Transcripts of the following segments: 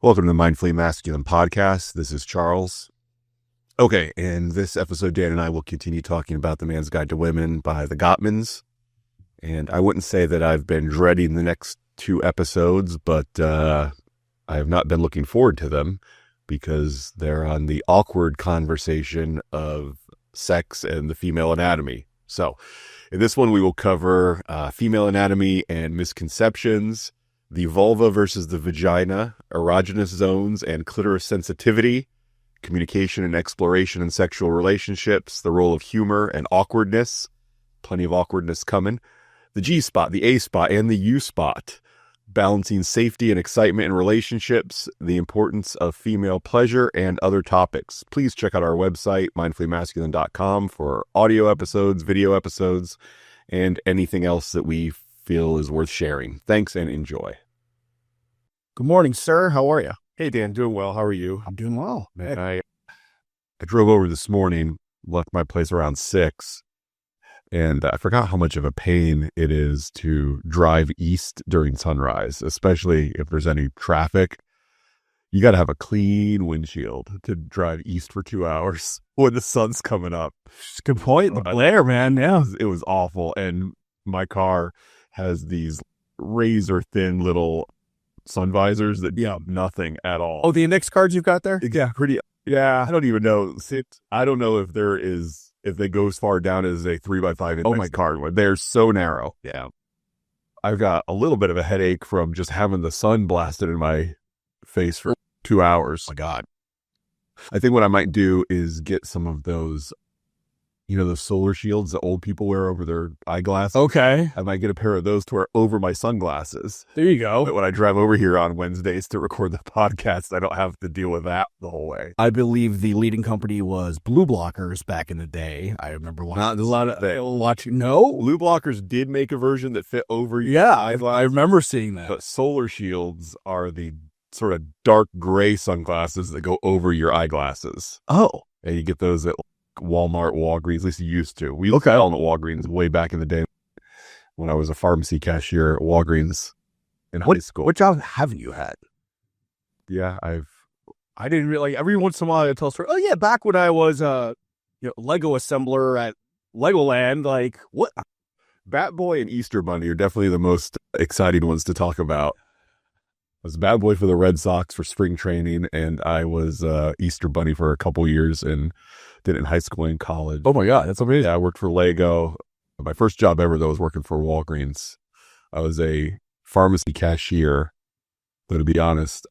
Welcome to the Mindfully Masculine podcast. This is Charles. Okay, in this episode, Dan and I will continue talking about The Man's Guide to Women by the Gottmans. And I wouldn't say that I've been dreading the next two episodes, but I have not been looking forward to them because they're on the awkward conversation of sex and the female anatomy. So in this one, we will cover female anatomy and misconceptions, the vulva versus the vagina, erogenous zones and clitoris sensitivity, communication and exploration in sexual relationships, the role of humor and awkwardness, plenty of awkwardness coming, the G-spot, the A-spot, and the U-spot, balancing safety and excitement in relationships, the importance of female pleasure, and other topics. Please check out our website, mindfullymasculine.com, for audio episodes, video episodes, and anything else that we feel is worth sharing. Thanks and enjoy. Good morning, sir. How are you? Hey, Dan. Doing well. How are you? I'm doing well. Man, I drove over this morning, left my place around 6, and I forgot how much of a pain it is to drive east during sunrise, especially if there's any traffic. You got to have a clean windshield to drive east for 2 hours when the sun's coming up. Good point. The glare, man. Yeah. It was awful. And my car has these razor thin little sun visors that do nothing at all. Oh, the index cards you've got there? Yeah, I don't even know. I don't know if they go as far down as a 3x5 index card. They're so narrow. Yeah. I've got a little bit of a headache from just having the sun blasted in my face for 2 hours. Oh my God. I think what I might do is get some of those, those solar shields that old people wear over their eyeglasses. Okay. I might get a pair of those to wear over my sunglasses. There you go. But when I drive over here on Wednesdays to record the podcast, I don't have to deal with that the whole way. I believe the leading company was Blue Blockers back in the day. I remember watching No? Blue Blockers did make a version that fit over your Yeah, eyeglasses. I remember seeing that. But solar shields are the sort of dark gray sunglasses that go over your eyeglasses. Oh. And you get those at Walmart, Walgreens, at least you used to. We sell them at Walgreens way back in the day when I was a pharmacy cashier at Walgreens in high school. What job haven't you had? Yeah, I didn't really, every once in a while I tell a story. Oh yeah, back when I was Lego assembler at Legoland, what? Bat Boy and Easter Bunny are definitely the most exciting ones to talk about. I was Bat Boy for the Red Sox for spring training, and I was Easter Bunny for a couple years and did it in high school and college. Oh my God, that's amazing. Yeah, I worked for Lego. My first job ever, though, was working for Walgreens. I was a pharmacy cashier, but to be honest,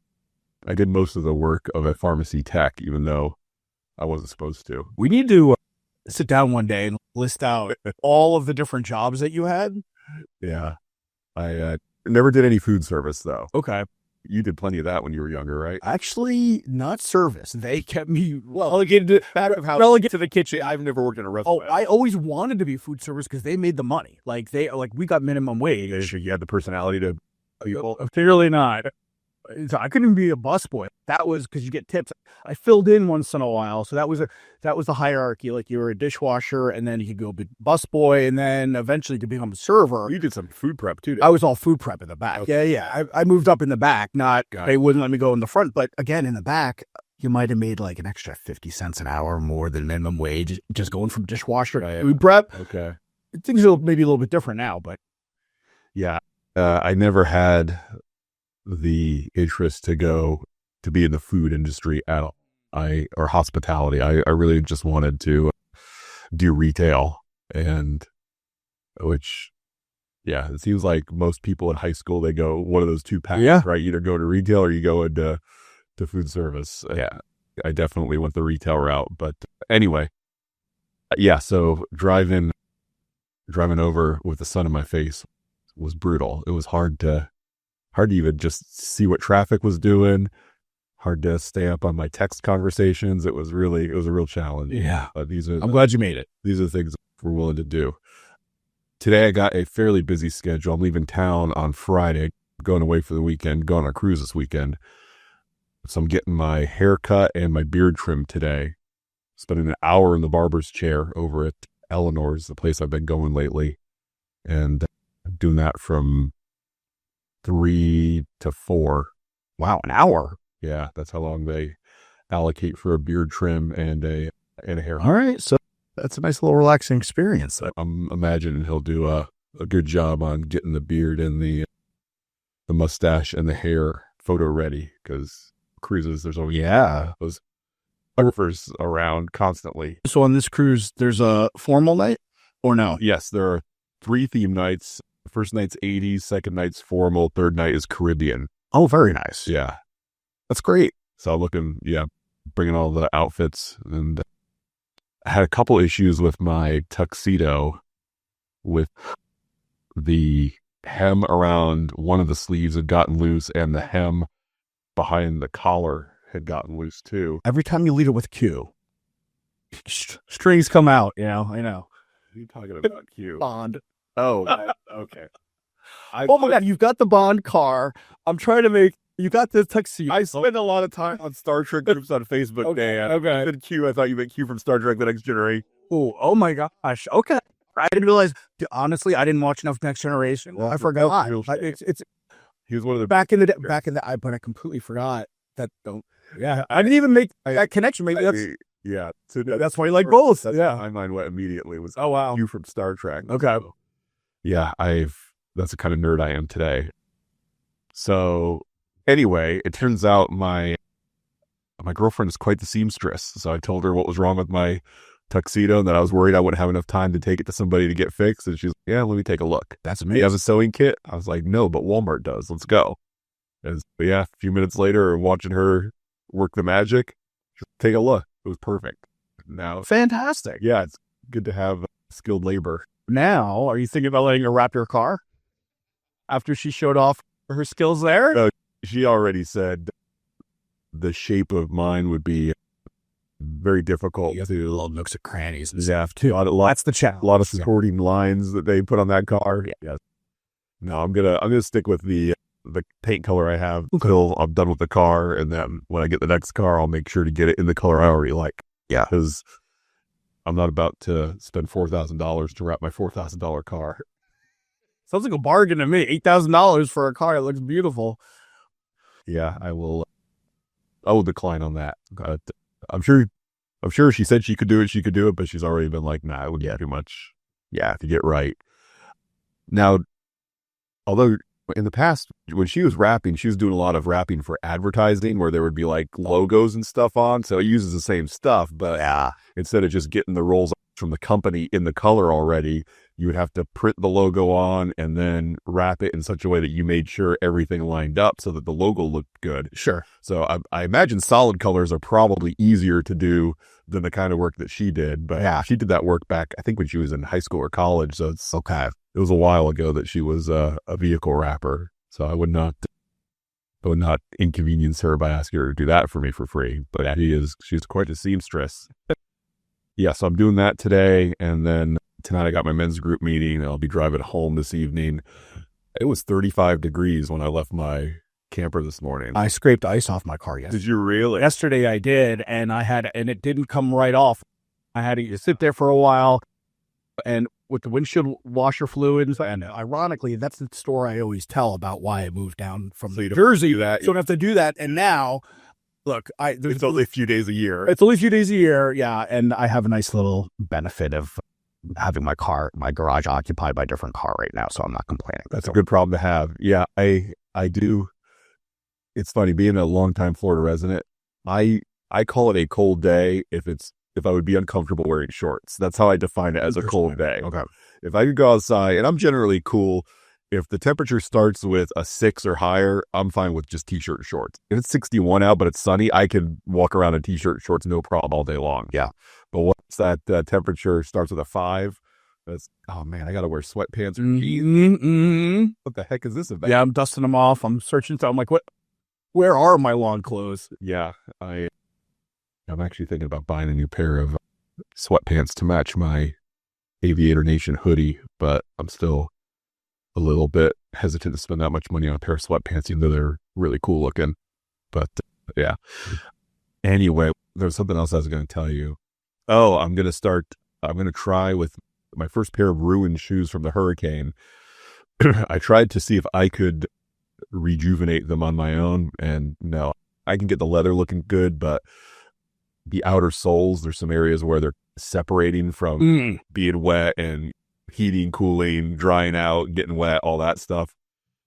I did most of the work of a pharmacy tech, even though I wasn't supposed to. We need to sit down one day and list out all of the different jobs that you had. Yeah. I never did any food service, though. Okay. You did plenty of that when you were younger, right? Actually, not service. They kept me relegated to the kitchen. I've never worked in a restaurant. Oh, I always wanted to be food service because they made the money. We got minimum wage. You had the personality to people? Clearly not. So I couldn't be a busboy. That was because you get tips. I filled in once in a while, so that was the hierarchy. Like you were a dishwasher, and then you could go be busboy, and then eventually to become a server. You did some food prep too. I was all food prep in the back. Okay. Yeah. I moved up in the back. They wouldn't let me go in the front, but again in the back, you might have made an extra 50 cents an hour more than minimum wage just going from dishwasher to food prep. Okay. Things are maybe a little bit different now, but yeah, I never had the interest to be in the food industry at all. Or hospitality. I really just wanted to do retail, and which, yeah, it seems like most people in high school, they go one of those two paths, right? You either go to retail or you go into food service. Yeah, I definitely went the retail route, but anyway, yeah. So driving over with the sun in my face was brutal. It was hard to even just see what traffic was doing. Hard to stay up on my text conversations. It was a real challenge. Yeah. I'm glad you made it. These are the things we're willing to do. Today I got a fairly busy schedule. I'm leaving town on Friday, going away for the weekend, going on a cruise this weekend. So I'm getting my hair cut and my beard trimmed today. Spending an hour in the barber's chair over at Eleanor's, the place I've been going lately. And doing that from 3 to 4. Wow, an hour. Yeah, that's how long they allocate for a beard trim and a hair. All right, so that's a nice little relaxing experience. I'm imagining he'll do a good job on getting the beard and the mustache and the hair photo ready, because cruises, there's always those photographers around constantly. So on this cruise, there's a formal night or no? Yes, there are 3 theme nights. The first night's 80s, second night's formal, third night is Caribbean. Oh, very nice. Yeah. That's great. So I'm looking, bringing all the outfits. And I had a couple issues with my tuxedo, with the hem around one of the sleeves had gotten loose, and the hem behind the collar had gotten loose too. Every time you lead it with Q, strings come out, I know. What are you talking about, Q? Bond. Oh, okay. Oh my God, you've got the Bond car. I'm trying to make, you got the tuxedo. I spend a lot of time on Star Trek groups on Facebook. Okay. I said Q, I thought you meant Q from Star Trek The Next Generation. Oh my gosh. Okay. I didn't realize, honestly, I didn't watch enough Next Generation. Well, I forgot. He was one of the back in the day, but I completely forgot that. I didn't even make that connection. Maybe that's So that's why you like both. My mind went immediately was Q from Star Trek. Okay. So, that's the kind of nerd I am today. So anyway, it turns out my girlfriend is quite the seamstress. So I told her what was wrong with my tuxedo and that I was worried I wouldn't have enough time to take it to somebody to get fixed. And she's like, yeah, let me take a look. That's amazing. You have a sewing kit? I was like, no, but Walmart does. Let's go. And a few minutes later, watching her work the magic, just take a look. It was perfect. Now, fantastic. Yeah, it's good to have skilled labor. Now, are you thinking about letting her wrap your car after she showed off her skills there? She already said the shape of mine would be very difficult. You have to do little nooks and crannies and stuff too. That's the challenge. A lot of supporting lines that they put on that car. Yeah. No, I'm gonna stick with the paint color I have until I'm done with the car, and then when I get the next car, I'll make sure to get it in the color I already like. Yeah, because I'm not about to spend $4,000 to wrap my $4,000 car. Sounds like a bargain to me. $8,000 for a car. It looks beautiful. Yeah, I will decline on that. I'm sure she said she could do it, but she's already been like, nah, it would be too much. Yeah, to get right. Now, although in the past, when she was rapping, she was doing a lot of rapping for advertising where there would be like logos and stuff on. So it uses the same stuff, but instead of just getting the rolls from the company in the color already, you would have to print the logo on and then wrap it in such a way that you made sure everything lined up so that the logo looked good. Sure. So I imagine solid colors are probably easier to do than the kind of work that she did. But she did that work back, I think, when she was in high school or college. So it's okay. It was a while ago that she was a vehicle wrapper. So I would not inconvenience her by asking her to do that for me for free. But she's quite a seamstress. So I'm doing that today, and then tonight I got my men's group meeting, and I'll be driving home this evening. It was 35 degrees when I left my camper this morning. I scraped ice off my car yesterday. Did you really? Yesterday I did, and it didn't come right off. I had to sit there for a while, and with the windshield washer fluids, and ironically, that's the story I always tell about why I moved down from Jersey. You don't have to do that, and now... Look, it's only a few days a year. It's only a few days a year, and I have a nice little benefit of having my garage occupied by a different car right now, so I'm not complaining. That's a good problem to have. Yeah, I do. It's funny, being a longtime Florida resident, I call it a cold day if I would be uncomfortable wearing shorts. That's how I define it as a cold day. Okay. If I could go outside, and I'm generally cool. If the temperature starts with a 6 or higher, I'm fine with just t-shirt and shorts. If it's 61 out, but it's sunny, I can walk around in t-shirt and shorts, no problem all day long. Yeah. But once that temperature starts with a 5, oh man, I got to wear sweatpants or jeans. What the heck is this about? Yeah, I'm dusting them off. I'm searching. So I'm like, where are my long clothes? Yeah. I'm actually thinking about buying a new pair of sweatpants to match my Aviator Nation hoodie, but I'm still a little bit hesitant to spend that much money on a pair of sweatpants, even though they're really cool looking. But yeah. Anyway, there's something else I was going to tell you. Oh, I'm going to try with my first pair of ruined shoes from the hurricane. I tried to see if I could rejuvenate them on my own, and no, I can get the leather looking good, but the outer soles, there's some areas where they're separating from being wet and heating, cooling, drying out, getting wet, all that stuff.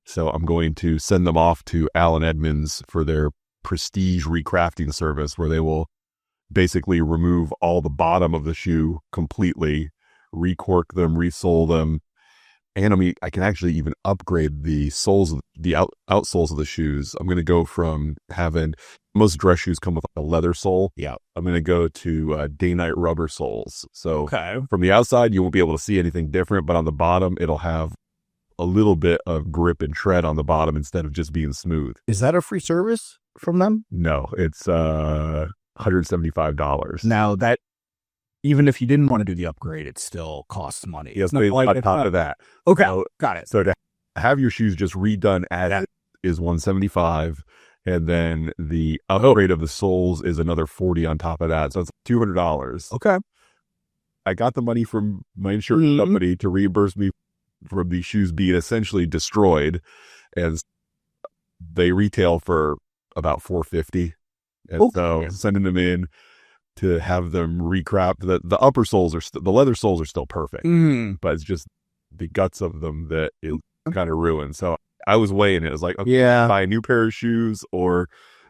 So I'm going to send them off to Allen Edmonds for their prestige recrafting service, where they will basically remove all the bottom of the shoe completely, recork them, resole them. And I can actually even upgrade the soles, the outsoles of the shoes. I'm going to go from having, most dress shoes come with a leather sole. Yeah. I'm going to go to day-night rubber soles. So from the outside, you won't be able to see anything different, but on the bottom, it'll have a little bit of grip and tread on the bottom instead of just being smooth. Is that a free service from them? No, it's $175. Now that, even if you didn't want to do the upgrade, it still costs money. Yes, on top of that. Okay, so, got it. So to have your shoes just redone as is $175, and then the upgrade of the soles is another $40 on top of that. So it's $200. Okay. I got the money from my insurance company to reimburse me from these shoes being essentially destroyed, and they retail for about $450. And so sending them in to have them recraft. The upper soles the leather soles are still perfect, but it's just the guts of them that is kind of ruined. So I was weighing it. It's like, okay, buy a new pair of shoes, or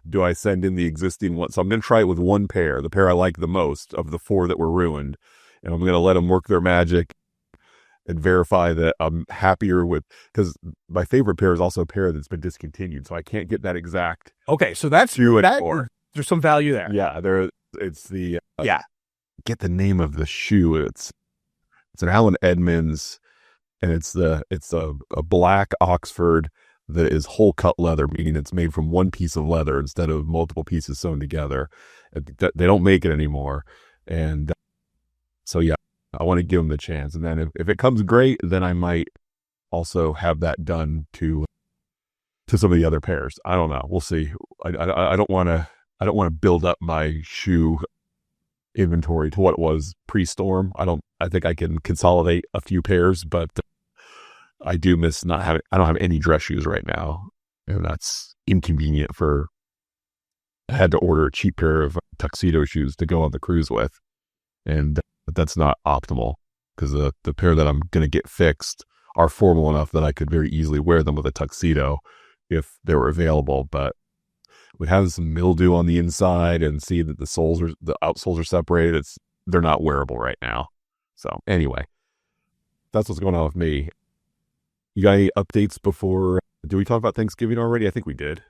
do I send in the existing one? So I'm going to try it with one pair, the pair I like the most of the 4 that were ruined, and I'm going to let them work their magic and verify that I'm happier with, because my favorite pair is also a pair that's been discontinued, so I can't get that exact. Okay, so that's shoe anymore. There's some value there. Yeah, it's the get the name of the shoe. It's an Allen Edmonds, and it's a black Oxford that is whole cut leather, meaning it's made from one piece of leather instead of multiple pieces sewn together. They don't make it anymore, and so I want to give them the chance. And then if it comes great, then I might also have that done to some of the other pairs. I don't know. We'll see. I don't want to build up my shoe inventory to what it was pre-storm. I think I can consolidate a few pairs, but I do miss not having, I don't have any dress shoes right now, and that's inconvenient I had to order a cheap pair of tuxedo shoes to go on the cruise with. And that's not optimal, because the pair that I'm going to get fixed are formal enough that I could very easily wear them with a tuxedo if they were available. But we have some mildew on the inside, and see that the outsoles are separated. They're not wearable right now. So anyway, that's what's going on with me. You got any updates before? Did we talk about Thanksgiving already? I think we did.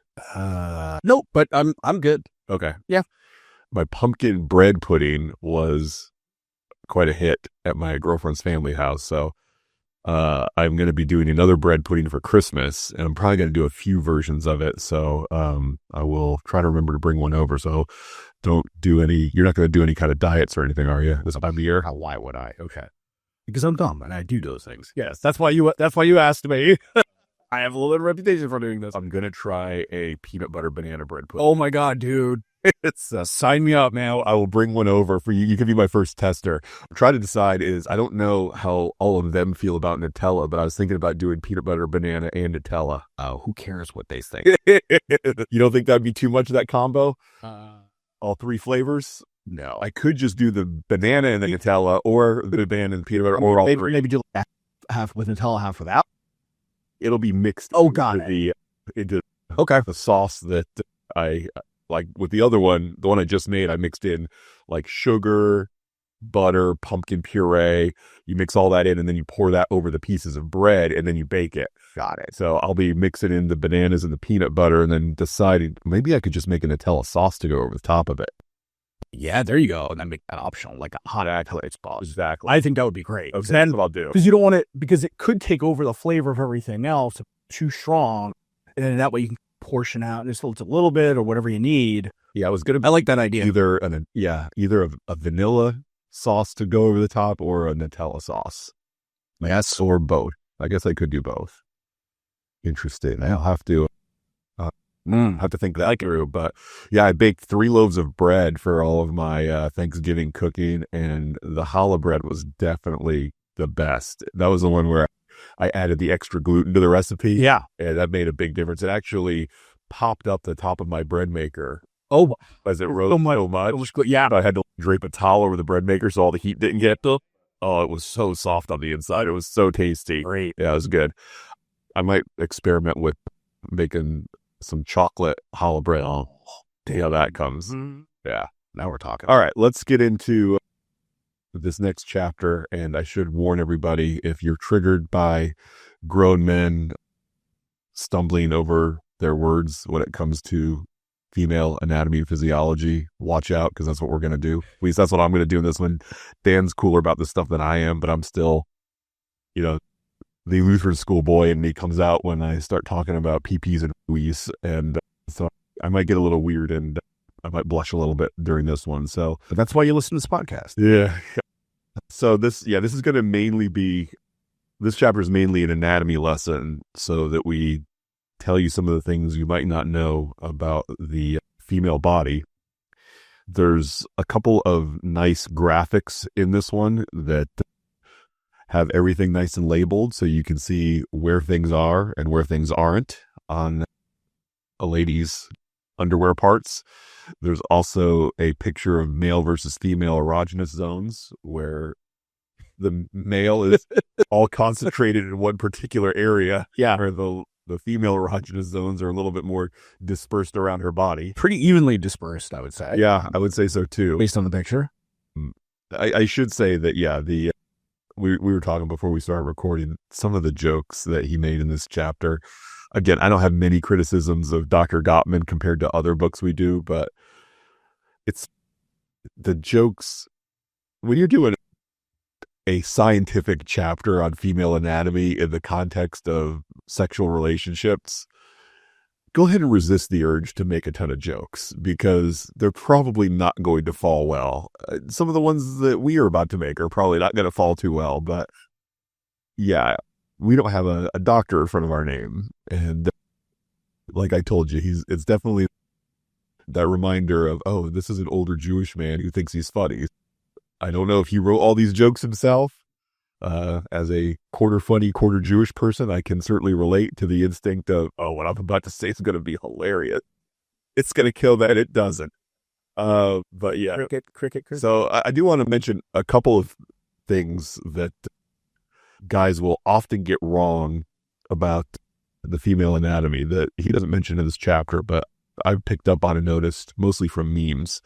Nope, but I'm good. Okay. Yeah. My pumpkin bread pudding was quite a hit at my girlfriend's family house. So I'm going to be doing another bread pudding for Christmas, and I'm probably going to do a few versions of it. So I will try to remember to bring one over. So you're not going to do any kind of diets or anything, are you, this time of year? Why would I? Okay. Because I'm dumb and I do those things. Yes, that's why you asked me. I have a little bit of reputation for doing this. I'm going to try a peanut butter banana bread pudding. Oh my God, dude. It's sign me up, man. I will bring one over for you. You can be my first tester. I'm trying to decide I don't know how all of them feel about Nutella, but I was thinking about doing peanut butter, banana, and Nutella. Who cares what they think? You don't think that'd be too much of that combo? All 3 flavors? No. I could just do the banana and the Nutella, or the banana and the peanut butter, or all 3. Maybe do half with Nutella, half without. It'll be mixed. Oh, got into the sauce that I like. With the other one, the one I just made, I mixed in like sugar, butter, pumpkin puree. You mix all that in, and then you pour that over the pieces of bread, and then you bake it. Got it. So I'll be mixing in the bananas and the peanut butter, and then deciding maybe I could just make a Nutella sauce to go over the top of it. Yeah, there you go. And then make that optional, like a hot Nutella sauce. Exactly. I think that would be great. Okay, that's what I'll do. Because you don't want it, because it could take over the flavor of everything else, too strong, and then that way you can portion out just a little bit or whatever you need. Yeah, I like that idea. Either a vanilla sauce to go over the top, or a Nutella sauce. Yes, or both. I guess I could do both. Interesting. I'll have to think that through. But yeah, I baked 3 loaves of bread for all of my Thanksgiving cooking, and the challah bread was definitely the best. That was the one where I added the extra gluten to the recipe. Yeah. And that made a big difference. It actually popped up the top of my bread maker Oh, as it rose so much. Yeah. I had to drape a towel over the bread maker so all the heat didn't get up. Oh, it was so soft on the inside. It was so tasty. Great. Yeah, it was good. I might experiment with making some chocolate challah bread. Oh, see how that comes. Mm-hmm. Yeah. Now we're talking. All right, let's get into this next chapter. And I should warn everybody, if you're triggered by grown men stumbling over their words when it comes to female anatomy and physiology, watch out, because that's what we're going to do. At least that's what I'm going to do in this one. Dan's cooler about this stuff than I am, but I'm still, the Lutheran school boy, and he comes out when I start talking about PPs and wheeze, and so I might get a little weird, and I might blush a little bit during this one. So, but that's why you listen to this podcast. Yeah. So this is going to mainly be, this chapter is mainly an anatomy lesson, so that we tell you some of the things you might not know about the female body. There's a couple of nice graphics in this one that have everything nice and labeled, so you can see where things are and where things aren't on a lady's underwear parts. There's also a picture of male versus female erogenous zones, where the male is all concentrated in one particular area. Yeah. Where the female erogenous zones are a little bit more dispersed around her body. Pretty evenly dispersed, I would say. Yeah, I would say so too. Based on the picture. I should say that, yeah, we were talking before we started recording, some of the jokes that he made in this chapter. Again, I don't have many criticisms of Dr. Gottman compared to other books we do, but it's the jokes, when you're doing a scientific chapter on female anatomy in the context of sexual relationships, go ahead and resist the urge to make a ton of jokes, because they're probably not going to fall well. Some of the ones that we are about to make are probably not going to fall too well, but yeah, we don't have a doctor in front of our name. And like I told you, it's definitely that reminder of, oh, this is an older Jewish man who thinks he's funny. I don't know if he wrote all these jokes himself. As a quarter funny, quarter Jewish person, I can certainly relate to the instinct of, oh, what I'm about to say is going to be hilarious. It's going to kill that. It doesn't. But yeah. Cricket. So I do want to mention a couple of things that guys will often get wrong about the female anatomy that he doesn't mention in this chapter, but I've picked up on and noticed mostly from memes.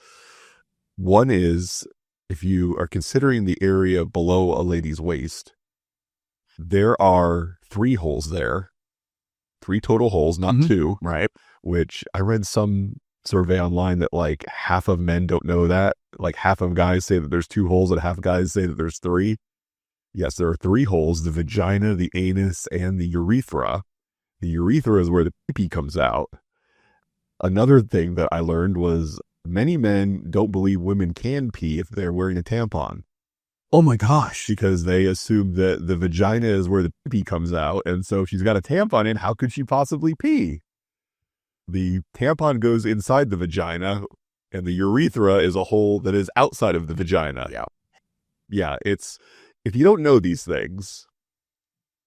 One is, if you are considering the area below a lady's waist, there are 3 holes there, 3 total holes, not 2, right? Which I read some survey online that like half of men don't know that. Like half of guys say that there's 2 holes and half guys say that there's 3. Yes, there are 3 holes: the vagina, the anus, and the urethra. The urethra is where the pee comes out. Another thing that I learned was many men don't believe women can pee if they're wearing a tampon. Oh my gosh. Because they assume that the vagina is where the pee comes out. And so if she's got a tampon in, how could she possibly pee? The tampon goes inside the vagina, and the urethra is a hole that is outside of the vagina. Yeah, if you don't know these things,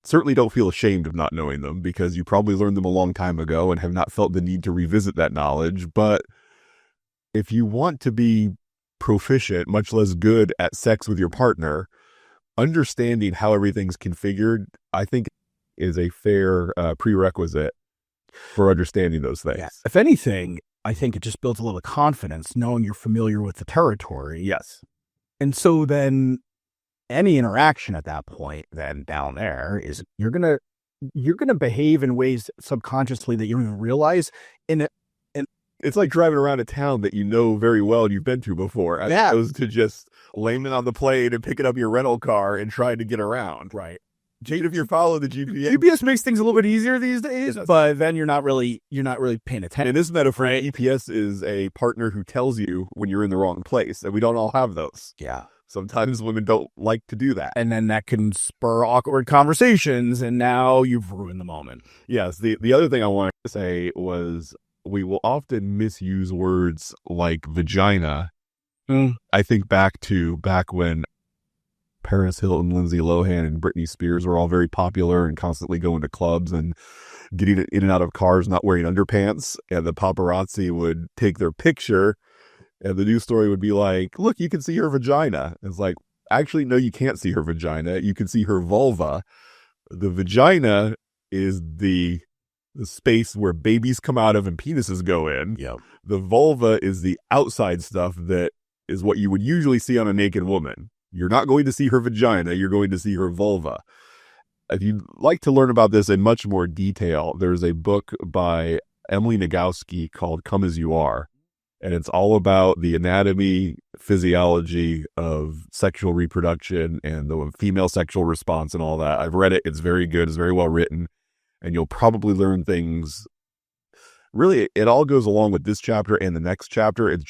certainly don't feel ashamed of not knowing them, because you probably learned them a long time ago and have not felt the need to revisit that knowledge. But if you want to be proficient, much less good at sex with your partner, understanding how everything's configured, I think, is a fair prerequisite for understanding those things. Yeah. If anything, I think it just builds a little confidence knowing you're familiar with the territory. Yes. And so then any interaction at that point then down there is you're gonna behave in ways subconsciously that you don't even realize. And it's like driving around a town that you know very well and you've been to before, as opposed to just landing on the plane and picking up your rental car and trying to get around. Right. Jade, if you're following the GPS. GPS makes things a little bit easier these days, but then you're not really paying attention. In this metaphor, GPS is a partner who tells you when you're in the wrong place, and we don't all have those. Yeah. Sometimes women don't like to do that. And then that can spur awkward conversations, and now you've ruined the moment. Yes. The other thing I wanted to say was, we will often misuse words like vagina. I think back when Paris Hilton, Lindsay Lohan, and Britney Spears were all very popular and constantly going to clubs and getting in and out of cars not wearing underpants, and the paparazzi would take their picture, and the news story would be like, look, you can see her vagina. It's like, actually, no, you can't see her vagina. You can see her vulva. The vagina is the space where babies come out of and penises go in. Yep. The vulva is the outside stuff that is what you would usually see on a naked woman. You're not going to see her vagina. You're going to see her vulva. If you'd like to learn about this in much more detail, there's a book by Emily Nagoski called Come As You Are. And it's all about the anatomy, physiology of sexual reproduction and the female sexual response and all that. I've read it. It's very good. It's very well written. And you'll probably learn things. Really, it all goes along with this chapter and the next chapter. It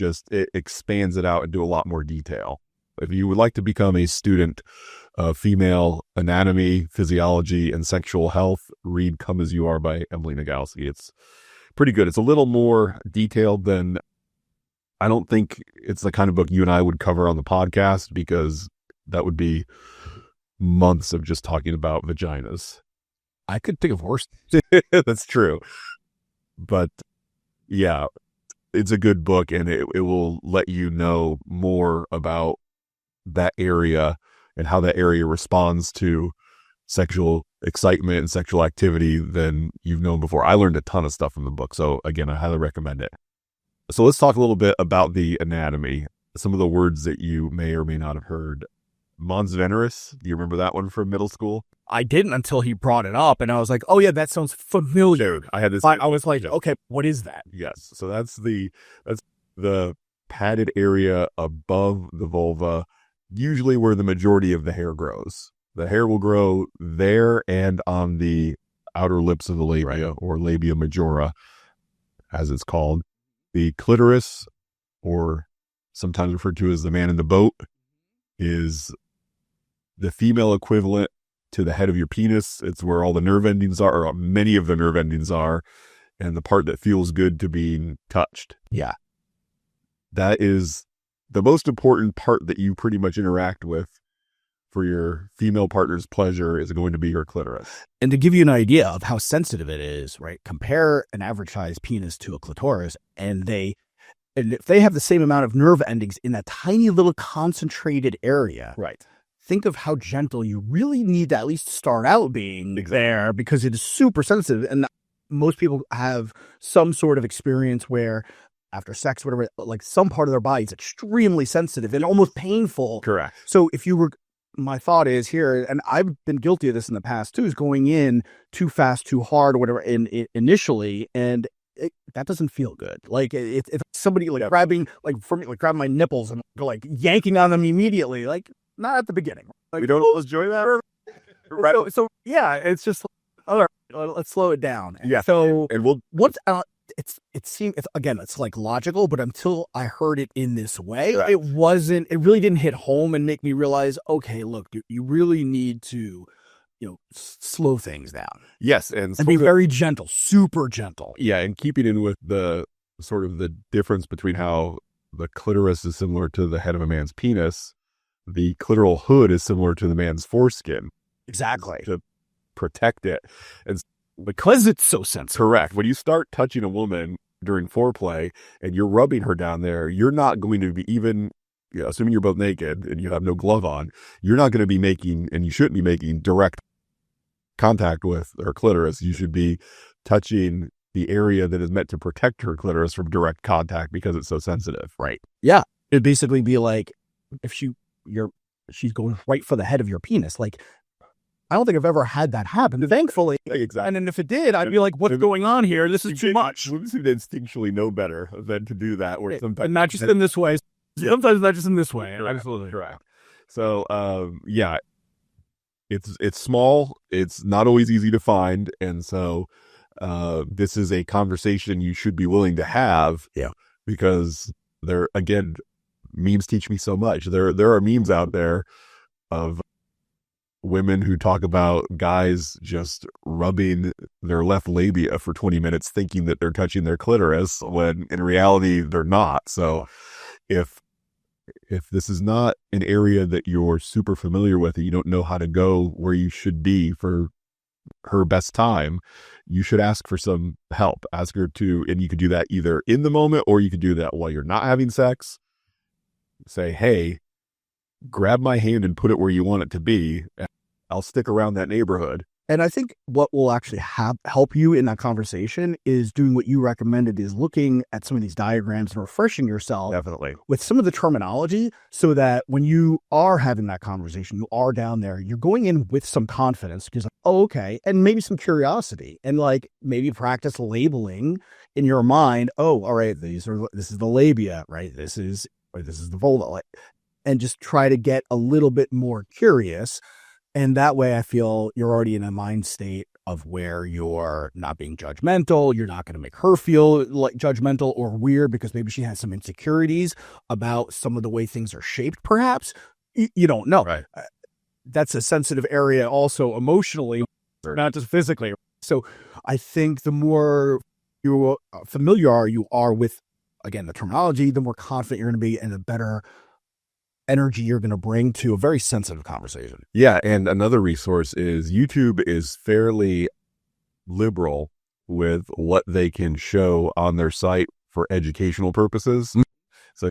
expands it out into a lot more detail. If you would like to become a student of female anatomy, physiology, and sexual health, read Come As You Are by Emily Nagoski. It's pretty good. It's a little more detailed than, I don't think it's the kind of book you and I would cover on the podcast, because that would be months of just talking about vaginas. I could think of worse. That's true. But yeah, it's a good book, and it will let you know more about that area and how that area responds to sexual excitement and sexual activity than you've known before. I learned a ton of stuff from the book. So again, I highly recommend it. So let's talk a little bit about the anatomy. Some of the words that you may or may not have heard. Mons Veneris. Do you remember that one from middle school? I didn't until he brought it up, and I was like, "Oh yeah, that sounds familiar." Dude, I had this. I was like, "Okay, what is that?" Yes, so that's the padded area above the vulva, usually where the majority of the hair grows. The hair will grow there and on the outer lips of the labia, or labia majora, as it's called. The clitoris, or sometimes referred to as the man in the boat, is the female equivalent to the head of your penis. It's where all the nerve endings are, or many of the nerve endings are, and the part that feels good to being touched. Yeah. That is the most important part that you pretty much interact with for your female partner's pleasure, is going to be your clitoris. And to give you an idea of how sensitive it is, right? Compare an average sized penis to a clitoris, and if they have the same amount of nerve endings in that tiny little concentrated area, right? Think of how gentle you really need to at least start out being there, because it is super sensitive. And most people have some sort of experience where after sex, whatever, like some part of their body is extremely sensitive and almost painful. Correct. So my thought is here, and I've been guilty of this in the past too, is going in too fast, too hard, or whatever, initially, and that doesn't feel good. Like it's somebody like grabbing, like for me, like grabbing my nipples and like yanking on them immediately, like not at the beginning. Like, we don't enjoy that. Right. So yeah, it's just, all right, let's slow it down. Yeah. So and we'll it seems, again, it's like logical, but until I heard it in this way, right, it really didn't hit home and make me realize, okay, look, you really need to, slow things down. Yes. And be very gentle, super gentle. Yeah. And keeping in with the sort of the difference between how the clitoris is similar to the head of a man's penis, the clitoral hood is similar to the man's foreskin. Exactly. To protect it. And because it's so sensitive. Correct. When you start touching a woman during foreplay and you're rubbing her down there, you're not going to be, even, assuming you're both naked and you have no glove on, you're not going to be making, and you shouldn't be making, direct contact with her clitoris. You should be touching the area that is meant to protect her clitoris from direct contact, because it's so sensitive. Right. Yeah. It'd basically be like, if she's going right for the head of your penis. Like, I don't think I've ever had that happen, thankfully. Exactly. And then if it did, I'd be like, what's going on here? This is too much. We seem to instinctually know better than to do that. Or sometimes, and not just in this way. Sometimes not just in this way. Correct. Absolutely. Correct. So, yeah, it's small. It's not always easy to find. And so this is a conversation you should be willing to have. Yeah. Because again, memes teach me so much. There are memes out there of women who talk about guys just rubbing their left labia for 20 minutes thinking that they're touching their clitoris, when in reality they're not. So if this is not an area that you're super familiar with and you don't know how to go where you should be for her best time, you should ask for some help. Ask her to, and you could do that either in the moment or you could do that while you're not having sex. Say, hey, grab my hand and put it where you want it to be. I'll stick around that neighborhood. And I think what will actually help you in that conversation is doing what you recommended, is looking at some of these diagrams and refreshing yourself Definitely with some of the terminology, so that when you are having that conversation, you are down there, you're going in with some confidence because, oh, okay, and maybe some curiosity, and like maybe practice labeling in your mind. Oh, all right, this is the labia, right? This is the vulva, and just try to get a little bit more curious. And that way I feel you're already in a mind state of where you're not being judgmental. You're not going to make her feel like judgmental or weird because maybe she has some insecurities about some of the way things are shaped, perhaps. You don't know. Right. That's a sensitive area also emotionally, not just physically. So I think the more familiar you are with, again, the terminology, the more confident you're going to be and the better energy you're going to bring to a very sensitive conversation. Yeah. And another resource is YouTube is fairly liberal with what they can show on their site for educational purposes. So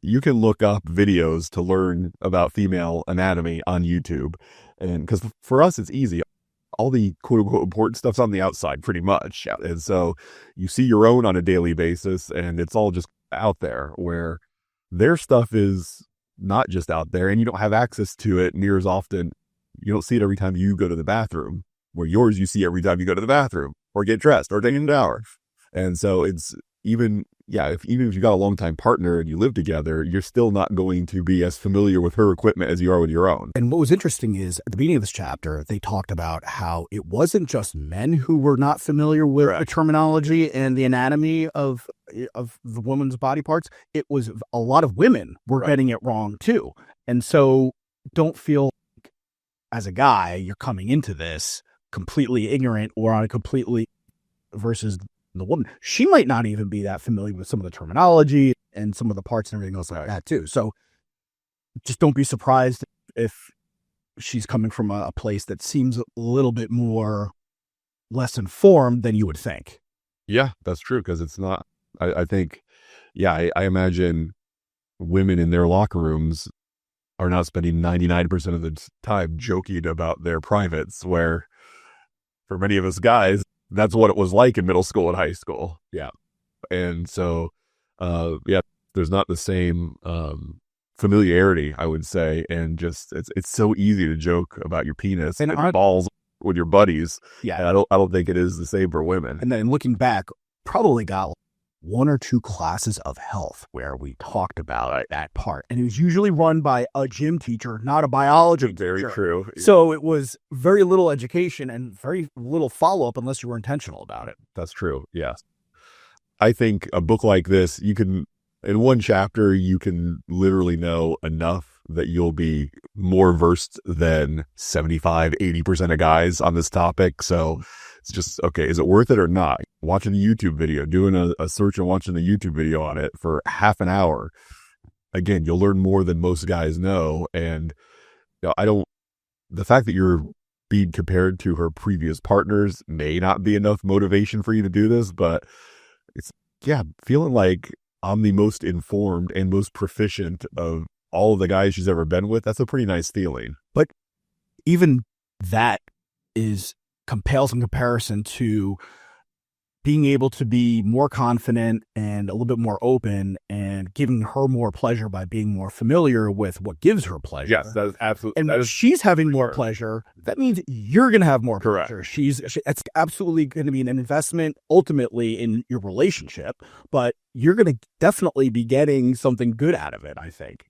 you can look up videos to learn about female anatomy on YouTube. And because for us, it's easy. All the quote unquote important stuff's on the outside pretty much. Yeah. And so you see your own on a daily basis and it's all just out there, where their stuff is not just out there and you don't have access to it near as often. You don't see it every time you go to the bathroom, where yours you see every time you go to the bathroom or get dressed or take a shower. And so it's even if you got a long-time partner and you live together, you're still not going to be as familiar with her equipment as you are with your own. And what was interesting is at the beginning of this chapter, they talked about how it wasn't just men who were not familiar with the terminology and the anatomy of the woman's body parts. It was a lot of women were getting it wrong too. And so don't feel like, as a guy, you're coming into this completely ignorant or on a completely versus the woman. She might not even be that familiar with some of the terminology and some of the parts and everything else like that too. So just don't be surprised if she's coming from a place that seems a little bit more less informed than you would think. Yeah, that's true. Because it's not, I think, I imagine women in their locker rooms are not spending 99% of the time joking about their privates, where for many of us guys, that's what it was like in middle school and high school. Yeah. And so, there's not the same familiarity, I would say. And just, it's so easy to joke about your penis and balls with your buddies. Yeah. And I don't think it is the same for women. And then looking back, probably got one or two classes of health where we talked about that part. And it was usually run by a gym teacher, not a biology teacher. Very true. So it was very little education and very little follow-up unless you were intentional about it. That's true. Yes. I think a book like this, you can, in one chapter, you can literally know enough that you'll be more versed than 75, 80% of guys on this topic. So it's just, okay, is it worth it or not? Watching a YouTube video, doing a search and watching the YouTube video on it for half an hour. Again, you'll learn more than most guys know. And the fact that you're being compared to her previous partners may not be enough motivation for you to do this, but it's, feeling like I'm the most informed and most proficient of all of the guys she's ever been with. That's a pretty nice feeling. But even that pales in comparison to being able to be more confident and a little bit more open and giving her more pleasure by being more familiar with what gives her pleasure. Yes, that is absolutely. And she's having more pleasure. That means you're going to have more pleasure. It's absolutely going to be an investment ultimately in your relationship, but you're going to definitely be getting something good out of it, I think.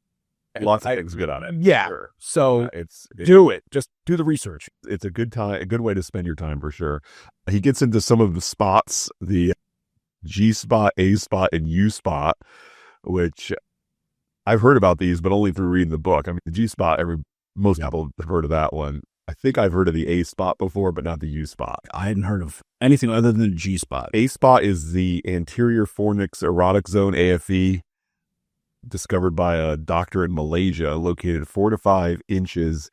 Lots of things good on it. Yeah. Sure. So do it. Just do the research. It's a good way to spend your time for sure. He gets into some of the spots, the G spot, A spot, and U spot, which I've heard about these, but only through reading the book. I mean, the G spot, most people have heard of that one. I think I've heard of the A spot before, but not the U spot. I hadn't heard of anything other than the G spot. A spot is the anterior fornix erotic zone, AFE, discovered by a doctor in Malaysia, located 4 to 5 inches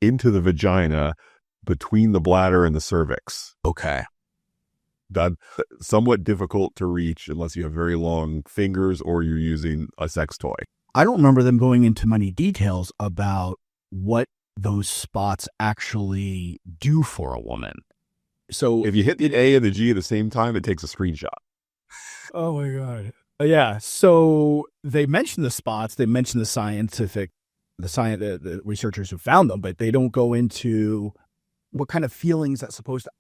into the vagina between the bladder and the cervix. Okay. That's somewhat difficult to reach unless you have very long fingers or you're using a sex toy. I don't remember them going into many details about what those spots actually do for a woman. So If you hit the A and the G at the same time, it takes a screenshot. oh my God. Yeah. So they mention the spots, they mention the researchers who found them, but they don't go into what kind of feelings that's supposed to.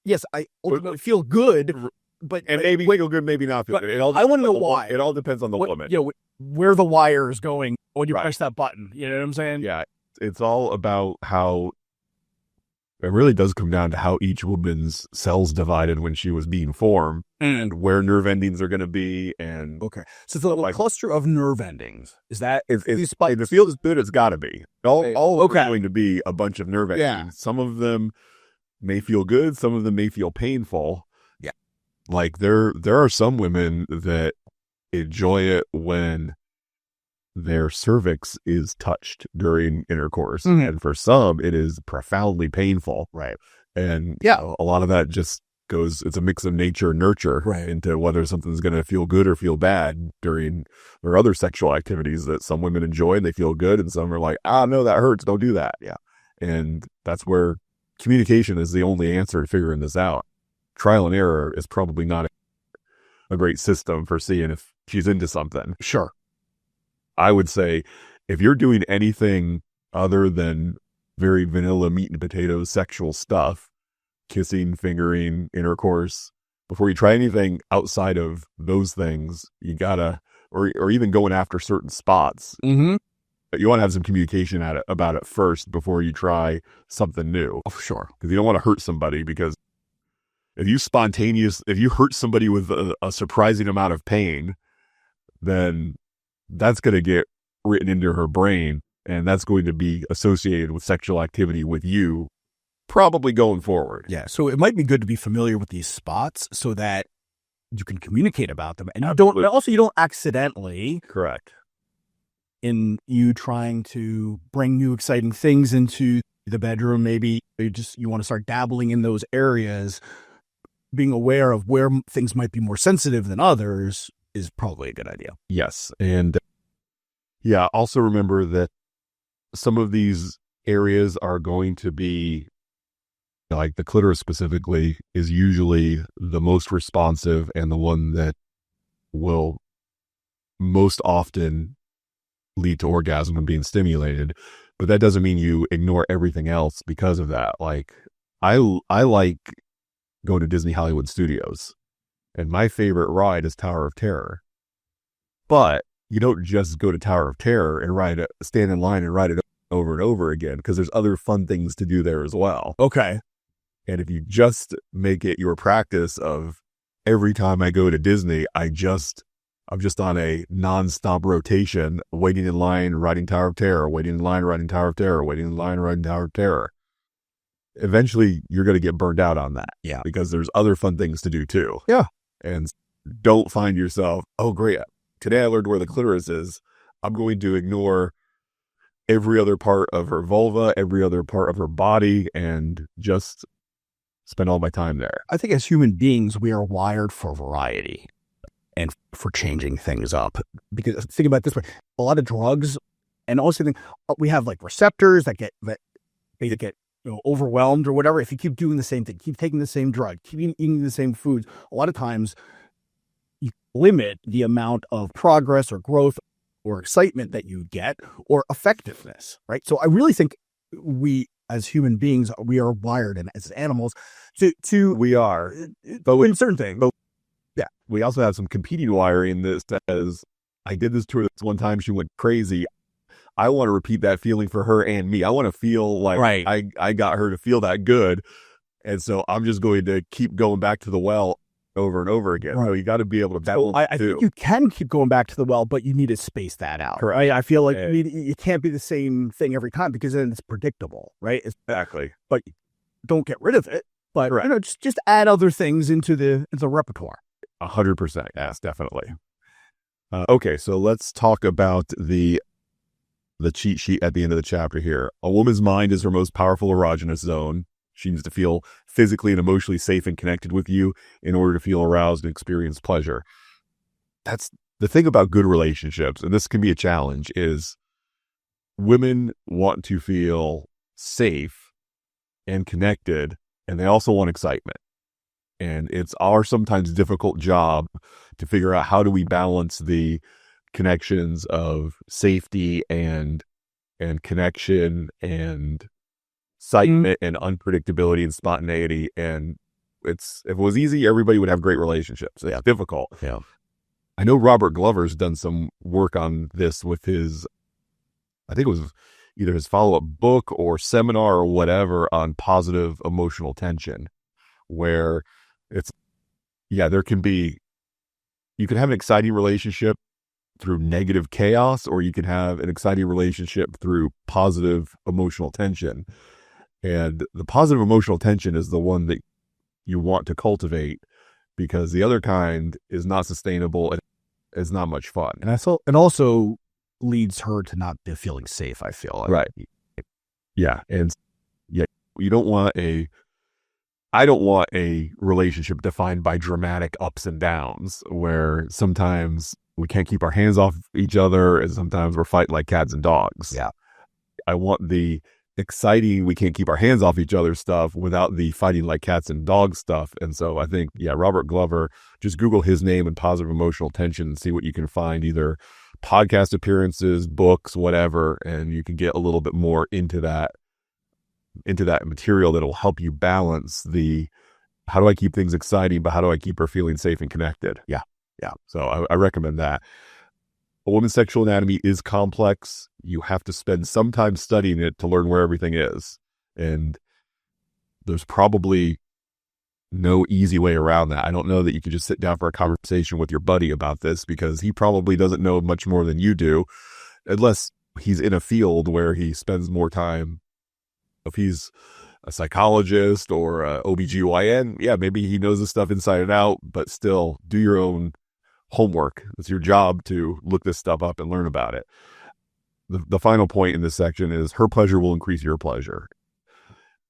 Yes, I ultimately feel good, but maybe feel good, maybe not feel good. I want to know why. It all depends on the woman. Where the wire is going when you press that button. You know what I'm saying? Yeah. It's all about how it really does come down to how each woman's cells divided when she was being formed and where nerve endings are going to be. And okay, so it's a little cluster of nerve endings. Is that if it feels good, it's got to be all going to be a bunch of nerve endings. Yeah. Some of them may feel good, some of them may feel painful. Yeah, like there are some women that enjoy it when their cervix is touched during intercourse. And for some, it is profoundly painful. Right. And a lot of that just goes, it's a mix of nature and nurture into whether something's going to feel good or feel bad during or other sexual activities that some women enjoy and they feel good. And some are like, no, that hurts. Don't do that. Yeah. And that's where communication is the only answer to figuring this out. Trial and error is probably not a great system for seeing if she's into something. Sure. I would say if you're doing anything other than very vanilla meat and potatoes sexual stuff, kissing, fingering, intercourse, before you try anything outside of those things, you gotta, or even going after certain spots, but you want to have some communication about it first before you try something new. Oh, sure. Because you don't want to hurt somebody, because if you hurt somebody with a surprising amount of pain, then that's going to get written into her brain, and that's going to be associated with sexual activity with you, probably going forward. Yeah. So it might be good to be familiar with these spots so that you can communicate about them, and you don't accidentally. Correct. In you trying to bring new exciting things into the bedroom, maybe you want to start dabbling in those areas. Being aware of where things might be more sensitive than others is probably a good idea. Yes. And also remember that some of these areas are going to be, like the clitoris specifically, is usually the most responsive and the one that will most often lead to orgasm and being stimulated. But that doesn't mean you ignore everything else because of that. Like I like going to Disney Hollywood Studios, and my favorite ride is Tower of Terror. But you don't just go to Tower of Terror and stand in line and ride it over and over again, because there's other fun things to do there as well. Okay. And if you just make it your practice of every time I go to Disney, I'm just on a nonstop rotation, waiting in line, riding Tower of Terror, waiting in line, riding Tower of Terror, waiting in line, riding Tower of Terror. Eventually, you're going to get burned out on that. Yeah. Because there's other fun things to do too. Yeah. And don't find yourself, oh, great, today I learned where the clitoris is. I'm going to ignore every other part of her vulva, every other part of her body, and just spend all my time there. I think as human beings, we are wired for variety and for changing things up. Because think about it this way, a lot of drugs, and also we have like receptors that get overwhelmed or whatever. If you keep doing the same thing, keep taking the same drug, keep eating the same foods, a lot of times you limit the amount of progress or growth or excitement that you get, or effectiveness, right? So I really think we, as human beings, we are wired, and as animals, we are, but in certain things. But yeah, we also have some competing wiring that says, I did this to her this one time, she went crazy. I want to repeat that feeling for her and me. I want to feel like I got her to feel that good. And so I'm just going to keep going back to the well over and over again. Right. So you got to be able to balance. I think you can keep going back to the well, but you need to space that out. Correct. I feel like it can't be the same thing every time, because then it's predictable, right? Exactly. But don't get rid of it. But just add other things into the repertoire. 100%. Yes, definitely. Okay, so let's talk about the cheat sheet at the end of the chapter here. A woman's mind is her most powerful erogenous zone. She needs to feel physically and emotionally safe and connected with you in order to feel aroused and experience pleasure. That's the thing about good relationships, and this can be a challenge, is women want to feel safe and connected, and they also want excitement. And it's our sometimes difficult job to figure out how do we balance the connections of safety and connection and excitement and unpredictability and spontaneity. And if it was easy, everybody would have great relationships. It's difficult. Yeah. I know Robert Glover's done some work on this with his, I think it was either his follow-up book or seminar or whatever on positive emotional tension, where there can be, you can have an exciting relationship through negative chaos, or you can have an exciting relationship through positive emotional tension. And the positive emotional tension is the one that you want to cultivate, because the other kind is not sustainable and is not much fun. And also leads her to not be feeling safe, I feel like. Right. Yeah. And you don't want I don't want a relationship defined by dramatic ups and downs, where sometimes we can't keep our hands off each other and sometimes we're fighting like cats and dogs. Yeah. I want the exciting, we can't keep our hands off each other stuff without the fighting like cats and dogs stuff. And so I think, Robert Glover, just Google his name and positive emotional tension and see what you can find, either podcast appearances, books, whatever, and you can get a little bit more into that material that'll help you balance the, how do I keep things exciting, but how do I keep her feeling safe and connected? Yeah. So I recommend that. A woman's sexual anatomy is complex. You have to spend some time studying it to learn where everything is. And there's probably no easy way around that. I don't know that you can just sit down for a conversation with your buddy about this, because he probably doesn't know much more than you do, unless he's in a field where he spends more time. If he's a psychologist or a OBGYN, maybe he knows this stuff inside and out, but still do your own homework. It's your job to look this stuff up and learn about it. The final point in this section is her pleasure will increase your pleasure.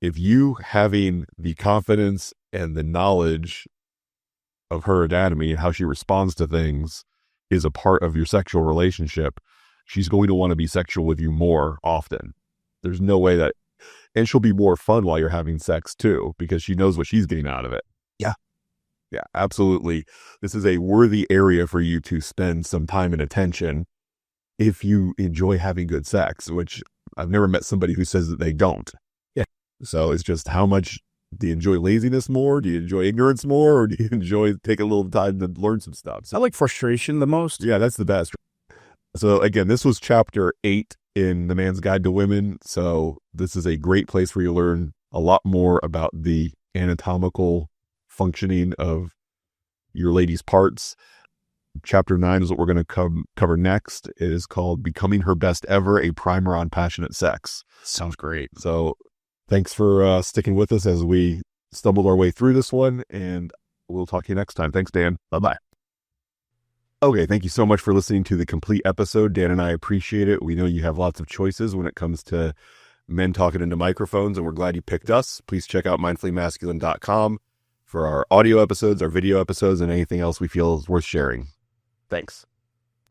If you having the confidence and the knowledge of her anatomy and how she responds to things is a part of your sexual relationship, she's going to want to be sexual with you more often. There's no way that, and she'll be more fun while you're having sex too, because she knows what she's getting out of it. Yeah, absolutely. This is a worthy area for you to spend some time and attention if you enjoy having good sex, which I've never met somebody who says that they don't. Yeah. So it's just, how much do you enjoy laziness more? Do you enjoy ignorance more? Or do you enjoy taking a little time to learn some stuff? I like frustration the most. Yeah, that's the best. So again, this was chapter 8 in The Man's Guide to Women. So this is a great place where you learn a lot more about the anatomical functioning of your lady's parts. Chapter 9 is what we're going to cover next. It is called Becoming Her Best Ever, a Primer on Passionate Sex. Sounds great. So thanks for sticking with us as we stumbled our way through this one, and we'll talk to you next time. Thanks, Dan. Bye-bye. Okay, thank you so much for listening to the complete episode. Dan and I appreciate it. We know you have lots of choices when it comes to men talking into microphones, and we're glad you picked us. Please check out mindfullymasculine.com for our audio episodes, our video episodes, and anything else we feel is worth sharing. Thanks.